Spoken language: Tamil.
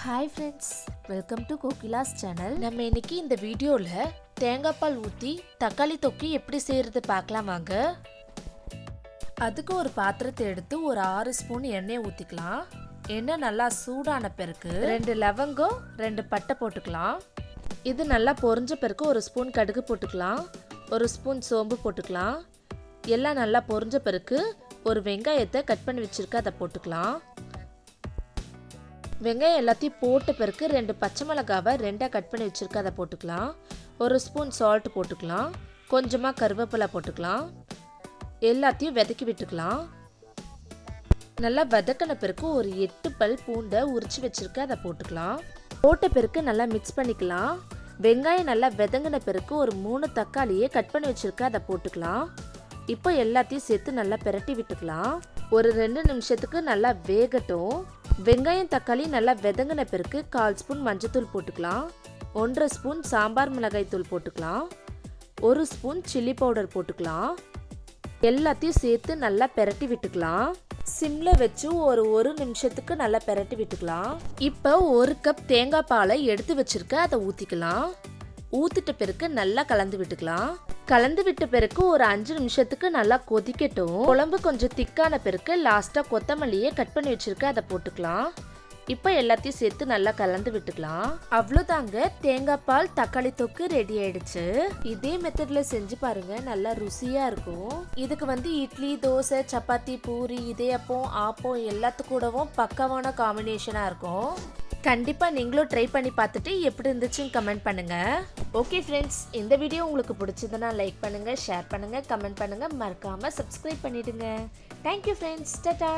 Hi friends, welcome to Kokila's channel. நம்ம இன்னைக்கு இந்த வீடியோவில் தேங்காய் பால் ஊற்றி தக்காளி தொக்கி எப்படி செய்கிறது பார்க்கலாம் வாங்க. அதுக்கு ஒரு பாத்திரத்தை எடுத்து ஒரு 6 ஸ்பூன் எண்ணெய் ஊற்றிக்கலாம். எண்ணெய் நல்லா சூடான பிறகு 2 லவங்கம் 2 பட்டை போட்டுக்கலாம். இது நல்லா பொரிஞ்ச பிறகு 1 ஸ்பூன் கடுகு போட்டுக்கலாம். 1 ஸ்பூன் சோம்பு போட்டுக்கலாம். எல்லாம் நல்லா பொரிஞ்ச பிறகு ஒரு வெங்காயத்தை கட் பண்ணி வச்சுருக்க அதை போட்டுக்கலாம். வெங்காயம் எல்லாத்தையும் போட்ட பிறகு 2 பச்சை மிளகாவை 2ஆக கட் பண்ணி வச்சுருக்க அதை போட்டுக்கலாம். 1 ஸ்பூன் சால்ட் போட்டுக்கலாம். கொஞ்சமாக கருவேப்பிலை போட்டுக்கலாம். எல்லாத்தையும் வதக்கி விட்டுக்கலாம். நல்லா வதக்கின பிறகு ஒரு 8 பல் பூண்டை உரிச்சு வச்சுருக்க அதை போட்டுக்கலாம். போட்ட பிறகு நல்லா மிக்ஸ் பண்ணிக்கலாம். வெங்காயம் நல்லா வதங்கின பிறகு ஒரு 3 தக்காளியை கட் பண்ணி வச்சுருக்க அதை போட்டுக்கலாம். இப்போ எல்லாத்தையும் சேர்த்து நல்லா பிரட்டி விட்டுக்கலாம். ஒரு 2 நிமிஷத்துக்கு நல்லா வேகட்டும். வெங்காயம் தக்காளி நல்லா வதங்கின பிறகு 1/4 ஸ்பூன் மஞ்சத்தூள் போட்டுக்கலாம். 1/2 ஸ்பூன் சாம்பார் மிளகாய் தூள் போட்டுக்கலாம். 1 ஸ்பூன் சில்லி பவுடர் போட்டுக்கலாம். எல்லாத்தையும் சேர்த்து நல்லா பிரட்டி விட்டுக்கலாம். சிம்ல வச்சு ஒரு நிமிஷத்துக்கு நல்லா பிரட்டி விட்டுக்கலாம். இப்போ 1 கப் தேங்காய் பாலை எடுத்து வச்சிருக்க அதை ஊற்றிக்கலாம். ஊற்றிட்ட பிறகு நல்லா கலந்து விட்டுக்கலாம். கலந்து விட்ட பிறகு ஒரு 5 நிமிஷத்துக்கு நல்லா கொதிக்கட்டும். குழம்பு கொஞ்சம் திக்கான பிறகு லாஸ்ட்டாக கொத்தமல்லியை கட் பண்ணி வச்சிருக்க அதை போட்டுக்கலாம். இப்போ எல்லாத்தையும் சேர்த்து நல்லா கலந்து விட்டுக்கலாம். அவ்வளோதாங்க, தேங்காய் பால் தக்காளி தொக்கு ரெடி ஆயிடுச்சு. இதே மெத்தட்ல செஞ்சு பாருங்க, நல்லா ருசியா இருக்கும். இதுக்கு இட்லி, தோசை, சப்பாத்தி, பூரி, இடியாப்பம், ஆப்பம் எல்லாத்துக்கூடவும் பக்காவான காம்பினேஷனா இருக்கும். கண்டிப்பாக நீங்களும் ட்ரை பண்ணி பார்த்துட்டு எப்படி இருந்துச்சுன்னு கமெண்ட் பண்ணுங்கள். ஓகே ஃப்ரெண்ட்ஸ், இந்த வீடியோ உங்களுக்கு பிடிச்சதுன்னா லைக் பண்ணுங்கள், ஷேர் பண்ணுங்கள், கமெண்ட் பண்ணுங்கள், மறக்காமல் சப்ஸ்கிரைப் பண்ணிவிடுங்க. Thank you friends, Tata.